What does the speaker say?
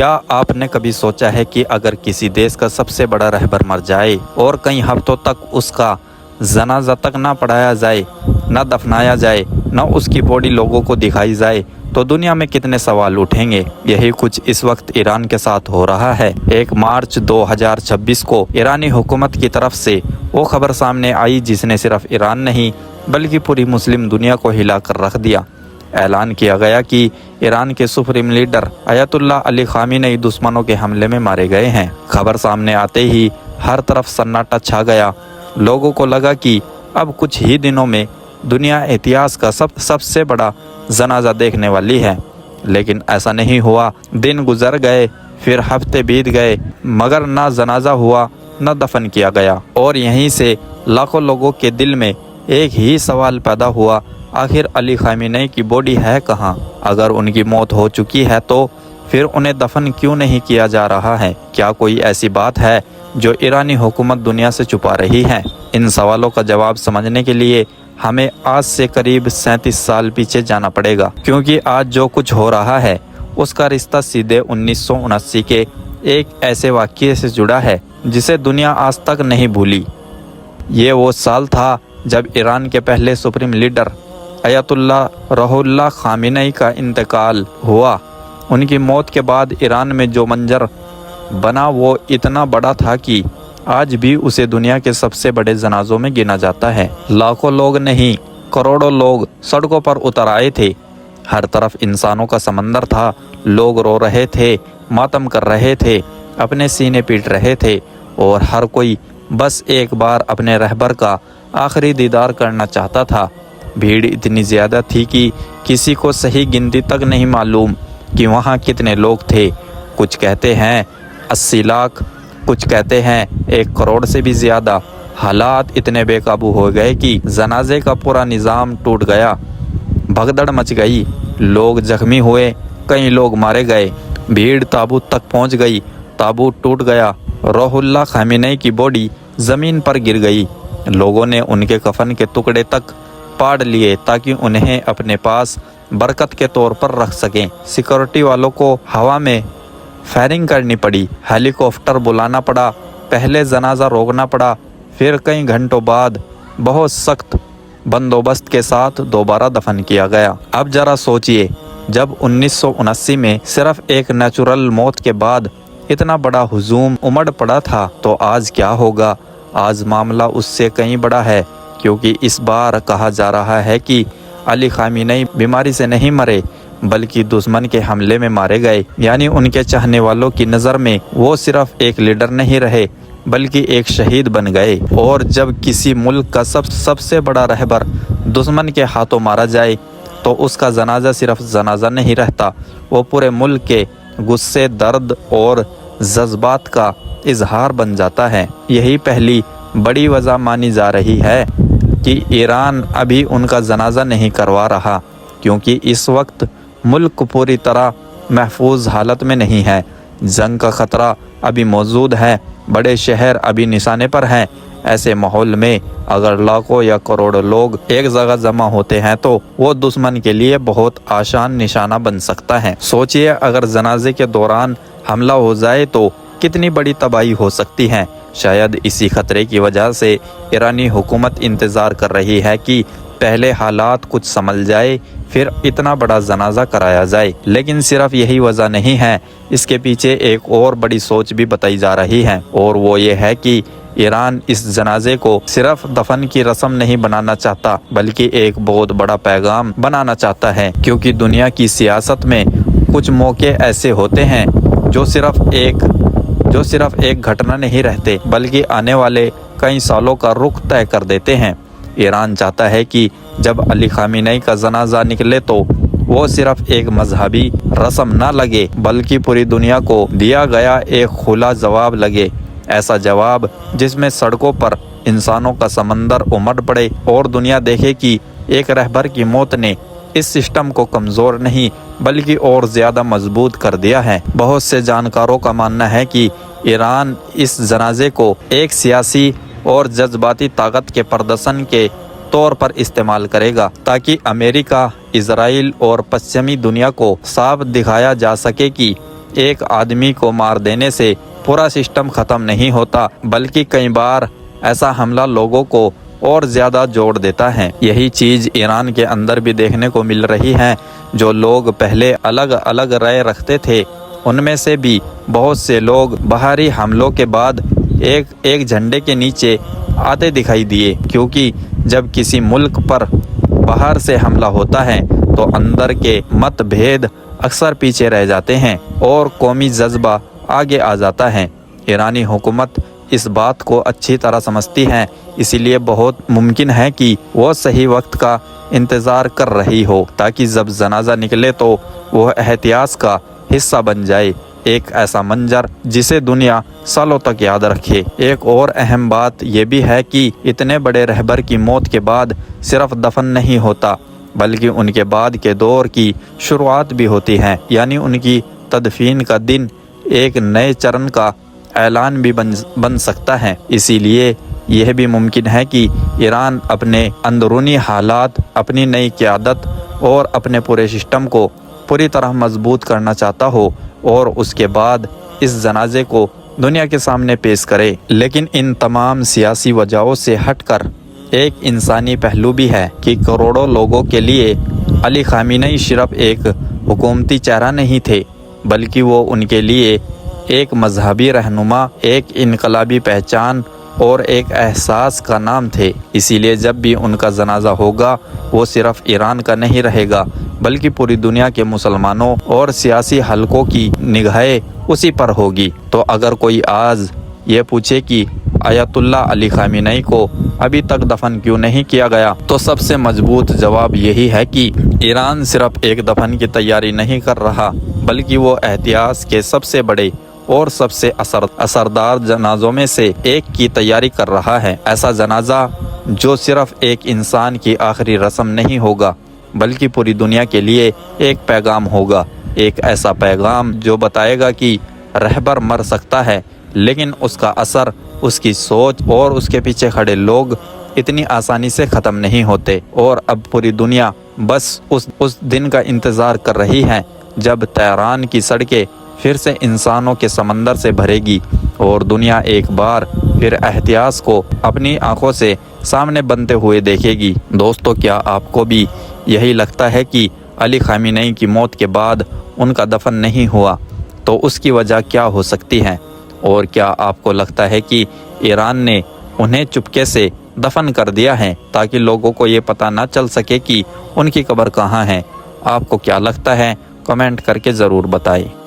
क्या आपने कभी सोचा है कि अगर किसी देश का सबसे बड़ा रहबर मर जाए और कई हफ्तों तक उसका जनाजा तक ना पढ़ाया जाए, ना दफनाया जाए, ना उसकी बॉडी लोगों को दिखाई जाए, तो दुनिया में कितने सवाल उठेंगे। यही कुछ इस वक्त ईरान के साथ हो रहा है। 1 मार्च 2026 को ईरानी हुकूमत की तरफ से वो खबर सामने आई जिसने सिर्फ ईरान नहीं बल्कि पूरी मुस्लिम दुनिया को हिला कर रख दिया। ऐलान किया गया कि ईरान के सुप्रीम लीडर अयतुल्ला अली खामेनी दुश्मनों के हमले में मारे गए हैं। खबर सामने आते ही हर तरफ सन्नाटा छा गया। लोगों को लगा कि अब कुछ ही दिनों में दुनिया इतिहास का सबसे बड़ा जनाजा देखने वाली है, लेकिन ऐसा नहीं हुआ। दिन गुजर गए, फिर हफ्ते बीत गए, मगर ना जनाजा हुआ न दफन किया गया। और यहीं से लाखों लोगों के दिल में एक ही सवाल पैदा हुआ, आखिर अली खामेनी की बॉडी है कहाँ? अगर उनकी मौत हो चुकी है तो फिर उन्हें दफन क्यों नहीं किया जा रहा है? क्या कोई ऐसी बात है जो ईरानी हुकूमत दुनिया से छुपा रही है? इन सवालों का जवाब समझने के लिए हमें आज से करीब 37 साल पीछे जाना पड़ेगा, क्योंकि आज जो कुछ हो रहा है उसका रिश्ता सीधे 1979 के एक ऐसे वाक़ये से जुड़ा है जिसे दुनिया आज तक नहीं भूली। ये वो साल था जब ईरान के पहले सुप्रीम लीडर अयतुल्ला रुहुल्लाह खामेनी का इंतकाल हुआ। उनकी मौत के बाद ईरान में जो मंजर बना वो इतना बड़ा था कि आज भी उसे दुनिया के सबसे बड़े जनाजों में गिना जाता है। लाखों लोग नहीं, करोड़ों लोग सड़कों पर उतर आए थे। हर तरफ इंसानों का समंदर था। लोग रो रहे थे, मातम कर रहे थे, अपने सीने पीट रहे थे और हर कोई बस एक बार अपने रहबर का आखिरी दीदार करना चाहता था। भीड़ इतनी ज़्यादा थी कि किसी को सही गिनती तक नहीं मालूम कि वहाँ कितने लोग थे। कुछ कहते हैं 80 लाख, कुछ कहते हैं 1 करोड़ से भी ज़्यादा। हालात इतने बेकाबू हो गए कि जनाजे का पूरा निज़ाम टूट गया। भगदड़ मच गई, लोग जख्मी हुए, कई लोग मारे गए। भीड़ ताबूत तक पहुंच गई, ताबूत टूट गया। रुहुल्लाह खामेनी की बॉडी ज़मीन पर गिर गई। लोगों ने उनके कफन के टुकड़े तक पाड़ लिए ताकि उन्हें अपने पास बरकत के तौर पर रख सकें। सिक्योरिटी वालों को हवा में फायरिंग करनी पड़ी, हेलीकॉप्टर बुलाना पड़ा, पहले जनाजा रोकना पड़ा, फिर कई घंटों बाद बहुत सख्त बंदोबस्त के साथ दोबारा दफन किया गया। अब जरा सोचिए, जब 1979 में सिर्फ एक नेचुरल मौत के बाद इतना बड़ा हुजूम उमड़ पड़ा था, तो आज क्या होगा? आज मामला उससे कहीं बड़ा है, क्योंकि इस बार कहा जा रहा है कि अली खामेनी बीमारी से नहीं मरे बल्कि दुश्मन के हमले में मारे गए। यानी उनके चाहने वालों की नज़र में वो सिर्फ एक लीडर नहीं रहे बल्कि एक शहीद बन गए। और जब किसी मुल्क का सबसे बड़ा रहबर दुश्मन के हाथों मारा जाए तो उसका जनाजा सिर्फ जनाजा नहीं रहता, वो पूरे मुल्क के गुस्से, दर्द और जज्बात का इजहार बन जाता है। यही पहली बड़ी वजह मानी जा रही है कि ईरान अभी उनका जनाजा नहीं करवा रहा, क्योंकि इस वक्त मुल्क पूरी तरह महफूज हालत में नहीं है। जंग का ख़तरा अभी मौजूद है, बड़े शहर अभी निशाने पर हैं। ऐसे माहौल में अगर लाखों या करोड़ों लोग एक जगह जमा होते हैं तो वो दुश्मन के लिए बहुत आसान निशाना बन सकता है। सोचिए, अगर जनाजे के दौरान हमला हो जाए तो कितनी बड़ी तबाही हो सकती है। शायद इसी खतरे की वजह से ईरानी हुकूमत इंतज़ार कर रही है कि पहले हालात कुछ संभल जाए, फिर इतना बड़ा जनाजा कराया जाए। लेकिन सिर्फ यही वजह नहीं है, इसके पीछे एक और बड़ी सोच भी बताई जा रही है, और वो ये है कि ईरान इस जनाजे को सिर्फ दफन की रस्म नहीं बनाना चाहता बल्कि एक बहुत बड़ा पैगाम बनाना चाहता है। क्योंकि दुनिया की सियासत में कुछ मौके ऐसे होते हैं जो सिर्फ एक घटना नहीं रहते बल्कि आने वाले कई सालों का रुख तय कर देते हैं। ईरान चाहता है कि जब अली खामेनी का जनाजा निकले तो वो सिर्फ एक मजहबी रस्म ना लगे बल्कि पूरी दुनिया को दिया गया एक खुला जवाब लगे। ऐसा जवाब जिसमें सड़कों पर इंसानों का समंदर उमड़ पड़े और दुनिया देखे कि एक रहबर की मौत ने इस सिस्टम को कमज़ोर नहीं बल्कि और ज़्यादा मजबूत कर दिया है। बहुत से जानकारों का मानना है कि ईरान इस जनाजे को एक सियासी और जज्बाती ताकत के प्रदर्शन के तौर पर इस्तेमाल करेगा ताकि अमेरिका, इजराइल और पश्चिमी दुनिया को साफ दिखाया जा सके कि एक आदमी को मार देने से पूरा सिस्टम ख़त्म नहीं होता, बल्कि कई बार ऐसा हमला लोगों को और ज़्यादा जोड़ देता है। यही चीज़ ईरान के अंदर भी देखने को मिल रही है। जो लोग पहले अलग अलग राय रखते थे, उनमें से भी बहुत से लोग बाहरी हमलों के बाद एक झंडे के नीचे आते दिखाई दिए, क्योंकि जब किसी मुल्क पर बाहर से हमला होता है तो अंदर के मतभेद अक्सर पीछे रह जाते हैं और कौमी जज्बा आगे आ जाता है। ईरानी हुकूमत इस बात को अच्छी तरह समझती है, इसीलिए बहुत मुमकिन है कि वो सही वक्त का इंतज़ार कर रही हो, ताकि जब जनाजा निकले तो वह एहतियात का हिस्सा बन जाए, एक ऐसा मंजर जिसे दुनिया सालों तक याद रखे। एक और अहम बात यह भी है कि इतने बड़े रहबर की मौत के बाद सिर्फ दफन नहीं होता, बल्कि उनके बाद के दौर की शुरुआत भी होती है, यानी उनकी तदफीन का दिन एक नए चरण का ऐलान भी बन सकता है। इसीलिए यह भी मुमकिन है कि ईरान अपने अंदरूनी हालात, अपनी नई क़यादत और अपने पूरे सिस्टम को पूरी तरह मजबूत करना चाहता हो और उसके बाद इस जनाजे को दुनिया के सामने पेश करे। लेकिन इन तमाम सियासी वजहों से हटकर एक इंसानी पहलू भी है कि करोड़ों लोगों के लिए अली खामेनी सिर्फ एक हुकूमती चेहरा नहीं थे, बल्कि वो उनके लिए एक मजहबी रहनुमा, एक इनकलाबी पहचान और एक एहसास का नाम थे। इसीलिए जब भी उनका जनाजा होगा वो सिर्फ ईरान का नहीं रहेगा, बल्कि पूरी दुनिया के मुसलमानों और सियासी हलकों की निगाहें उसी पर होगी। तो अगर कोई आज ये पूछे कि आयतुल्लाह अली खामेनी को अभी तक दफन क्यों नहीं किया गया, तो सबसे मजबूत जवाब यही है कि ईरान सिर्फ एक दफन की तैयारी नहीं कर रहा, बल्कि वो एहतियात के सबसे बड़े और सबसे असरदार जनाजों में से एक की तैयारी कर रहा है। ऐसा जनाजा जो सिर्फ एक इंसान की आखिरी रस्म नहीं होगा, बल्कि पूरी दुनिया के लिए एक पैगाम होगा, एक ऐसा पैगाम जो बताएगा कि रहबर मर सकता है, लेकिन उसका असर, उसकी सोच और उसके पीछे खड़े लोग इतनी आसानी से ख़त्म नहीं होते। और अब पूरी दुनिया बस उस दिन का इंतज़ार कर रही है जब तेहरान की सड़कें फिर से इंसानों के समंदर से भरेगी और दुनिया एक बार फिर एहतियात को अपनी आंखों से सामने बनते हुए देखेगी। दोस्तों, क्या आपको भी यही लगता है कि अली खामेनी की मौत के बाद उनका दफन नहीं हुआ, तो उसकी वजह क्या हो सकती है? और क्या आपको लगता है कि ईरान ने उन्हें चुपके से दफन कर दिया है ताकि लोगों को ये पता ना चल सके कि उनकी कब्र कहाँ है? आपको क्या लगता है? कमेंट करके ज़रूर बताएं।